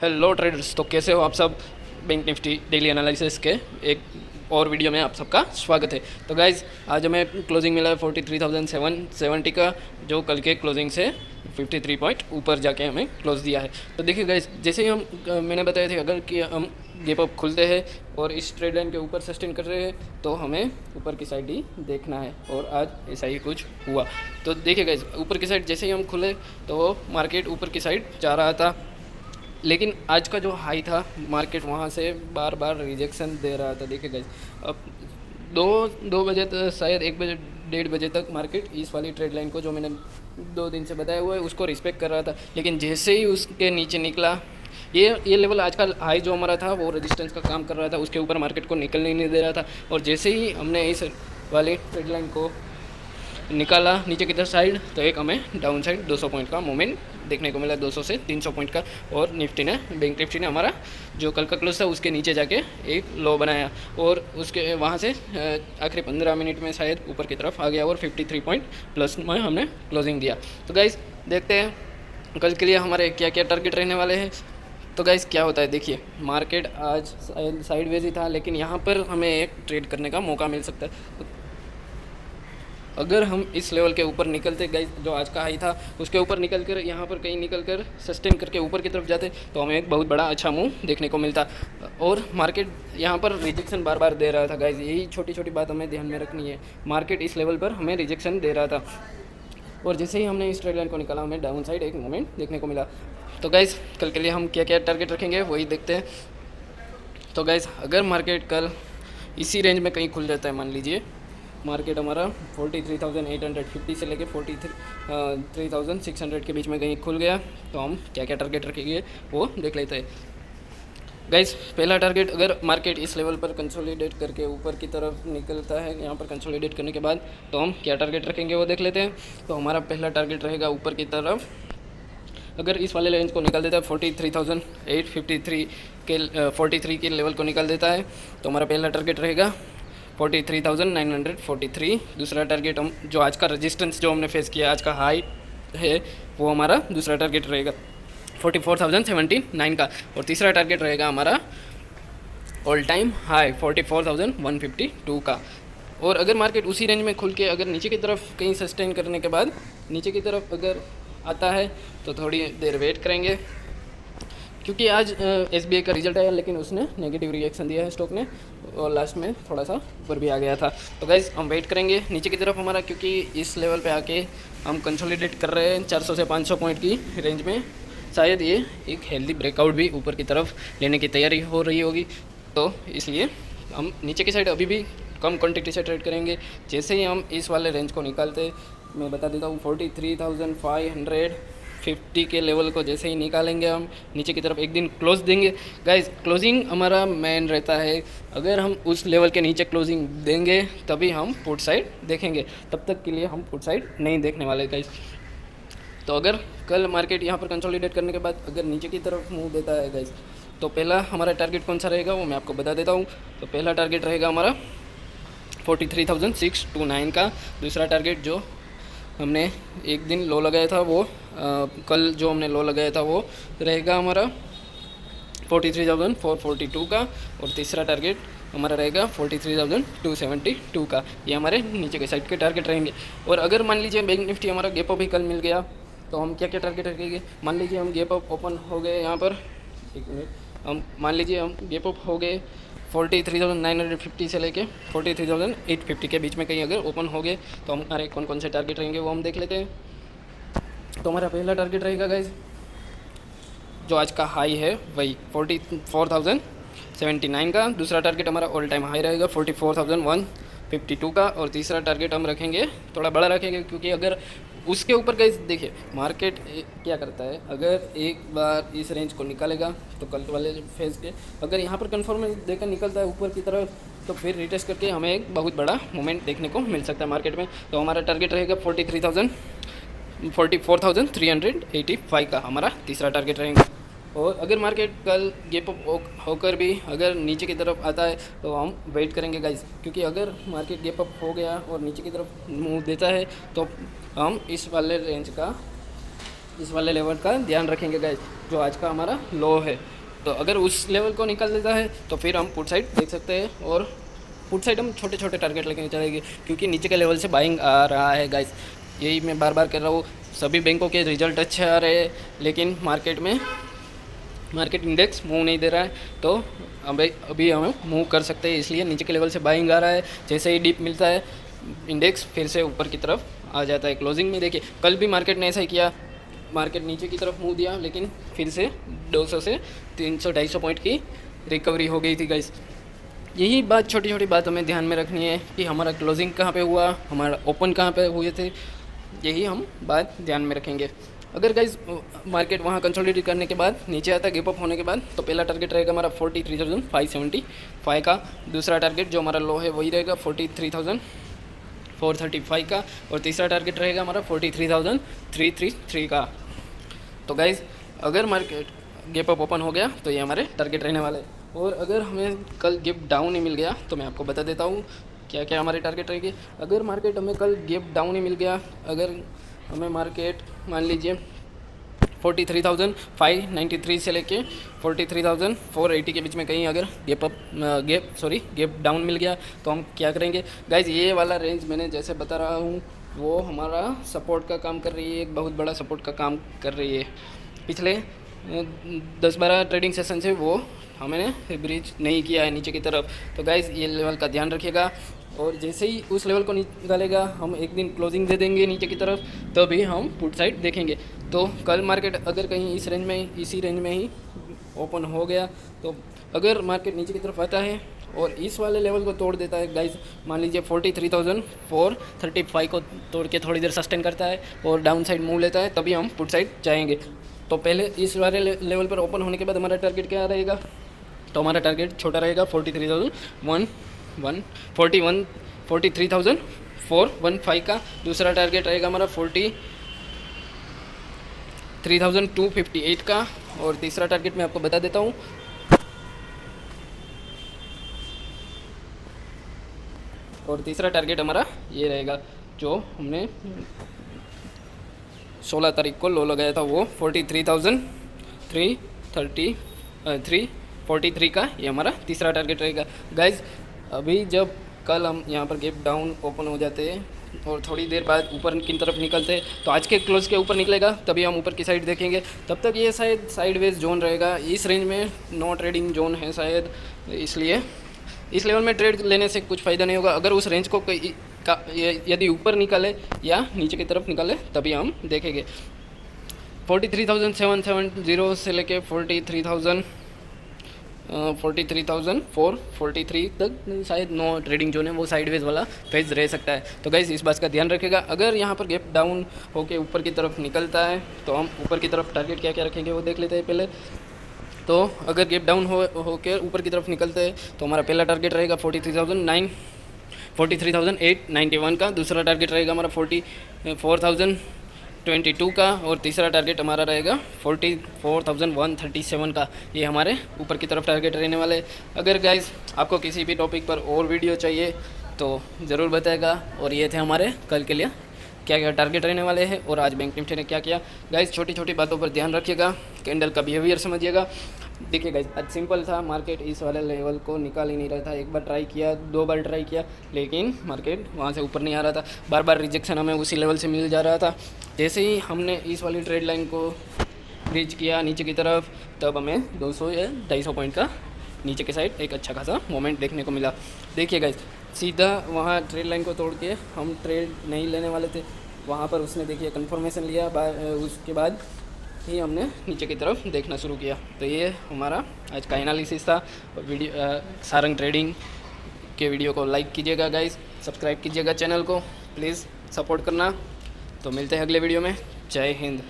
Hello traders, तो कैसे हो आप सब। बैंक निफ्टी डेली एनालिसिस के एक और वीडियो में आप सबका स्वागत है। तो गाइज़, आज हमें क्लोजिंग मिला है 43,770 का, जो कल के क्लोजिंग से 53 पॉइंट ऊपर जाके हमें क्लोज दिया है। तो देखिए गाइज़, जैसे ही मैंने बताया था अगर कि हम गैप अप खुलते हैं और इस ट्रेड लाइन के ऊपर सस्टेन कर रहे हैं तो हमें ऊपर की साइड ही देखना है, और आज ऐसा ही कुछ हुआ। तो देखिए गाइज़, ऊपर की साइड जैसे ही हम खुले तो मार्केट ऊपर की साइड जा रहा था, लेकिन आज का जो हाई था मार्केट वहाँ से बार बार रिजेक्शन दे रहा था। देखिए गाइस, अब दो बजे तक, शायद 1 बजे 1:30 बजे तक मार्केट इस वाली ट्रेड लाइन को, जो मैंने 2 दिन से बताया हुआ है, उसको रिस्पेक्ट कर रहा था। लेकिन जैसे ही उसके नीचे निकला, ये लेवल आज का हाई जो हमारा था वो रेजिस्टेंस का काम कर रहा था, उसके ऊपर मार्केट को निकलने नहीं दे रहा था। और जैसे ही हमने इस वाली ट्रेड लाइन को निकाला नीचे की तरफ साइड, तो एक हमें डाउन साइड 200 पॉइंट का मूवमेंट देखने को मिला, 200 से 300 पॉइंट का। और बैंक निफ्टी ने हमारा जो कल का क्लोज था उसके नीचे जाके एक लो बनाया, और उसके वहाँ से आखिरी 15 मिनट में शायद ऊपर की तरफ आ गया और 53 पॉइंट प्लस में हमने क्लोजिंग दिया। तो गाइज़, देखते हैं कल के लिए हमारे क्या क्या टारगेट रहने वाले हैं। तो गाइज़, क्या होता है, देखिए मार्केट आज साइडवेज ही था, लेकिन यहाँ पर हमें एक ट्रेड करने का मौका मिल सकता है। अगर हम इस लेवल के ऊपर निकलते गाइस, जो आज का हाई था उसके ऊपर निकल कर यहाँ पर कहीं निकल कर सस्टेन करके ऊपर की तरफ जाते, तो हमें एक बहुत बड़ा अच्छा मूव देखने को मिलता। और मार्केट यहाँ पर रिजेक्शन बार बार दे रहा था गाइस, यही छोटी छोटी बात हमें ध्यान में रखनी है। मार्केट इस लेवल पर हमें रिजेक्शन दे रहा था, और जैसे ही हमने इस ट्रेड लाइन को निकाला हमें डाउन साइड एक मोमेंट देखने को मिला। तो गाइस, कल के लिए हम क्या क्या टारगेट रखेंगे वही देखते हैं। तो गाइस, अगर मार्केट कल इसी रेंज में कहीं खुल जाता है, मान लीजिए मार्केट हमारा 43,850 से लेके 43,600 के बीच में कहीं खुल गया, तो हम क्या क्या टारगेट रखेंगे वो देख लेते हैं। गाइस, पहला टारगेट, अगर मार्केट इस लेवल पर कंसोलिडेट करके ऊपर की तरफ निकलता है, यहाँ पर कंसोलिडेट करने के बाद, तो हम क्या टारगेट रखेंगे वो देख लेते हैं। तो हमारा पहला टारगेट रहेगा ऊपर की तरफ, अगर इस वाले रेंज को निकल देता है 43,853 के 43 के लेवल को निकल देता है, तो हमारा पहला टारगेट रहेगा 43,943। दूसरा टारगेट, हम जो आज का रेजिस्टेंस जो हमने फेस किया, आज का हाई है, वो हमारा दूसरा टारगेट रहेगा 44,079 का। और तीसरा टारगेट रहेगा हमारा ऑल टाइम हाई 44,152 का। और अगर मार्केट उसी रेंज में खुल के अगर नीचे की तरफ कहीं सस्टेन करने के बाद नीचे की तरफ अगर आता है, तो थोड़ी देर वेट करेंगे, क्योंकि आज SBI का रिजल्ट आया, लेकिन उसने नेगेटिव रिएक्शन दिया है स्टॉक ने, और लास्ट में थोड़ा सा ऊपर भी आ गया था। तो गाइज़, हम वेट करेंगे नीचे की तरफ हमारा, क्योंकि इस लेवल पे आके हम कंसोलिडेट कर रहे हैं 400 से 500 पॉइंट की रेंज में, शायद ये एक हेल्दी ब्रेकआउट भी ऊपर की तरफ लेने की तैयारी हो रही होगी। तो इसलिए हम नीचे की साइड अभी भी कम क्वान्टिटी से ट्रेड करेंगे। जैसे ही हम इस वाले रेंज को निकालते, मैं बता देता हूँ 43,550 के लेवल को जैसे ही निकालेंगे, हम नीचे की तरफ एक दिन क्लोज देंगे। गाइस, क्लोजिंग हमारा मेन रहता है, अगर हम उस लेवल के नीचे क्लोजिंग देंगे तभी हम पुट साइड देखेंगे, तब तक के लिए हम पुट साइड नहीं देखने वाले गाइस। तो अगर कल मार्केट यहाँ पर कंसोलिडेट करने के बाद अगर नीचे की तरफ मूव देता है गाइस, तो पहला हमारा टारगेट कौन सा रहेगा वो मैं आपको बता देता हूँ। तो पहला टारगेट रहेगा हमारा 43,629 का। दूसरा टारगेट जो हमने एक दिन लो लगाया था वो कल जो हमने लो लगाया था वो रहेगा हमारा 43,442 का। और तीसरा टारगेट हमारा रहेगा 43,272 का। ये हमारे नीचे के साइड के टारगेट रहेंगे। और अगर मान लीजिए बैंक निफ्टी हमारा गैप अप ही कल मिल गया, तो हम क्या क्या टारगेट रखेंगे। मान लीजिए हम गैप अप ओपन हो गए, यहाँ पर एक मिनट, हम मान लीजिए हम गैप अप हो गए 43,950 से लेके 43,850 के बीच में कहीं अगर ओपन हो गए, तो हमारे कौन कौन से टारगेट रहेंगे वो हम देख लेते हैं। तो हमारा पहला टारगेट रहेगा गाइज, जो आज का हाई है वही 44,079 का। दूसरा टारगेट हमारा ऑल टाइम हाई रहेगा 44,152 का। और तीसरा टारगेट हम रखेंगे, थोड़ा बड़ा रखेंगे, क्योंकि अगर उसके ऊपर गाइस देखिए मार्केट क्या करता है, अगर एक बार इस रेंज को निकालेगा तो कल वाले फेज के अगर यहाँ पर कन्फर्म देकर निकलता है ऊपर की तरफ, तो फिर रिटेस्ट करके हमें एक बहुत बड़ा मोमेंट देखने को मिल सकता है मार्केट में। तो हमारा टारगेट रहेगा 44,385 का हमारा तीसरा टारगेट रहेगा। और अगर मार्केट कल गैप अप होकर भी अगर नीचे की तरफ आता है, तो हम वेट करेंगे गाइस, क्योंकि अगर मार्केट गैप अप हो गया और नीचे की तरफ मूव देता है, तो हम इस वाले रेंज का इस वाले लेवल का ध्यान रखेंगे गाइस, जो आज का हमारा लो है। तो अगर उस लेवल को निकल देता है तो फिर हम पुट साइड देख सकते हैं, और पुट साइड हम छोटे छोटे टारगेट लेके चलेंगे, क्योंकि नीचे के लेवल से बाइंग आ रहा है गाइस। यही मैं बार बार कर रहा हूँ, सभी बैंकों के रिजल्ट अच्छे आ रहे हैं, लेकिन मार्केट इंडेक्स मूव नहीं दे रहा है। तो अभी हम मूव कर सकते हैं, इसलिए नीचे के लेवल से बाइंग आ रहा है। जैसे ही डीप मिलता है इंडेक्स फिर से ऊपर की तरफ आ जाता है। क्लोजिंग में देखिए कल भी मार्केट ने ऐसा ही किया, मार्केट नीचे की तरफ मूव दिया, लेकिन फिर से 200 से 300-250 पॉइंट की रिकवरी हो गई थी गाइस। यही बात, छोटी छोटी बात हमें ध्यान में रखनी है कि हमारा क्लोजिंग कहाँ पे हुआ, हमारा ओपन कहाँ पे हुए थे, यही हम बात ध्यान में रखेंगे। अगर गाइस मार्केट वहाँ कंसोलिडेट करने के बाद नीचे आता है, गिप अप होने के बाद, तो पहला टारगेट रहेगा हमारा 43,575 का। दूसरा टारगेट जो हमारा लो है वही रहेगा 43,435 का, और तीसरा टारगेट रहेगा हमारा 43,333 का। तो गाइस अगर मार्केट गिप अप ओपन हो गया तो ये हमारे टारगेट रहने वाले हैं। और अगर हमें कल गिप डाउन ही मिल गया तो मैं आपको बता देता हूँ क्या क्या हमारे टारगेट रहेंगे। अगर मार्केट हमें कल गिप डाउन ही मिल गया, अगर हमें मार्केट मान लीजिए 43,593 से लेके 43,480 के बीच में कहीं अगर गेप डाउन मिल गया तो हम क्या करेंगे गाइज। ये वाला रेंज मैंने जैसे बता रहा हूँ वो हमारा सपोर्ट का काम कर रही है, एक बहुत बड़ा सपोर्ट का काम कर रही है। पिछले 10-12 ट्रेडिंग सेशन से वो हमने ब्रिज नहीं किया है नीचे की तरफ। तो गाइज ये लेवल का ध्यान रखिएगा, और जैसे ही उस लेवल को निकालेगा हम एक दिन क्लोजिंग दे देंगे नीचे की तरफ, तभी हम पुट साइड देखेंगे। तो कल मार्केट अगर कहीं इसी रेंज में ही ओपन हो गया, तो अगर मार्केट नीचे की तरफ आता है और इस वाले लेवल को तोड़ देता है गाइस, मान लीजिए 43,435 को तोड़ के थोड़ी देर सस्टेन करता है और डाउन साइड मूव लेता है, तभी हम पुट साइड जाएंगे। तो पहले इस वाले लेवल पर ओपन होने के बाद हमारा टारगेट क्या रहेगा, तो हमारा टारगेट छोटा रहेगा 43,415 का। दूसरा टारगेट रहेगा हमारा 43,258 का, और तीसरा टारगेट मैं आपको बता देता हूँ, और तीसरा टारगेट हमारा ये रहेगा जो हमने 16 तारीख को लो लगाया था, वो 43,343 का ये हमारा तीसरा टारगेट रहेगा। गाइज अभी जब कल हम यहाँ पर गैप डाउन ओपन हो जाते हैं और थोड़ी देर बाद ऊपर की तरफ निकलते हैं, तो आज के क्लोज के ऊपर निकलेगा तभी हम ऊपर की साइड देखेंगे। तब तक ये शायद साइडवेज जोन रहेगा, इस रेंज में नो ट्रेडिंग जोन है शायद, इसलिए इस लेवल में ट्रेड लेने से कुछ फ़ायदा नहीं होगा। अगर उस रेंज को यदि ऊपर निकाले या नीचे की तरफ निकाले तभी हम देखेंगे। 43,770 से लेके 43,443 तक शायद नो ट्रेडिंग जोन है, वो साइडवेज वाला फेज रह सकता है। तो गाइस इस बात का ध्यान रखेगा। अगर यहाँ पर गैप डाउन होके ऊपर की तरफ निकलता है तो हम ऊपर की तरफ टारगेट क्या क्या रखेंगे वो देख लेते हैं पहले। तो अगर गैप डाउन होकर ऊपर की तरफ निकलते हैं तो हमारा पहला टारगेट रहेगा 43,891 का, दूसरा टारगेट रहेगा हमारा 44,022 का, और तीसरा टारगेट हमारा रहेगा 44,137 का। ये हमारे ऊपर की तरफ टारगेट रहने वाले। अगर गाइस आपको किसी भी टॉपिक पर और वीडियो चाहिए तो ज़रूर बताएगा। और ये थे हमारे कल के लिए क्या क्या टारगेट रहने वाले हैं और आज बैंक निफ्टी ने क्या किया। गाइस छोटी छोटी बातों पर ध्यान रखिएगा, कैंडल का बिहेवियर समझिएगा। देखिए गाइस आज सिंपल था, मार्केट इस वाले लेवल को निकाल ही नहीं रहा था। एक बार ट्राई किया, 2 बार ट्राई किया, लेकिन मार्केट वहाँ से ऊपर नहीं आ रहा था। बार बार रिजेक्शन हमें उसी लेवल से मिल जा रहा था। जैसे ही हमने इस वाली ट्रेड लाइन को रीच किया नीचे की तरफ, तब हमें 200 या 250 पॉइंट का नीचे की साइड एक अच्छा खासा मोमेंट देखने को मिला। देखिए गाइस सीधा वहाँ ट्रेड लाइन को तोड़ के हम ट्रेड नहीं लेने वाले थे, वहाँ पर उसने देखिए कंफर्मेशन लिया, उसके बाद ही हमने नीचे की तरफ देखना शुरू किया। तो ये हमारा आज का एनालिसिस था। वीडियो सारंग ट्रेडिंग के वीडियो को लाइक कीजिएगा गाइस, सब्सक्राइब कीजिएगा चैनल को, प्लीज़ सपोर्ट करना। तो मिलते हैं अगले वीडियो में। जय हिंद।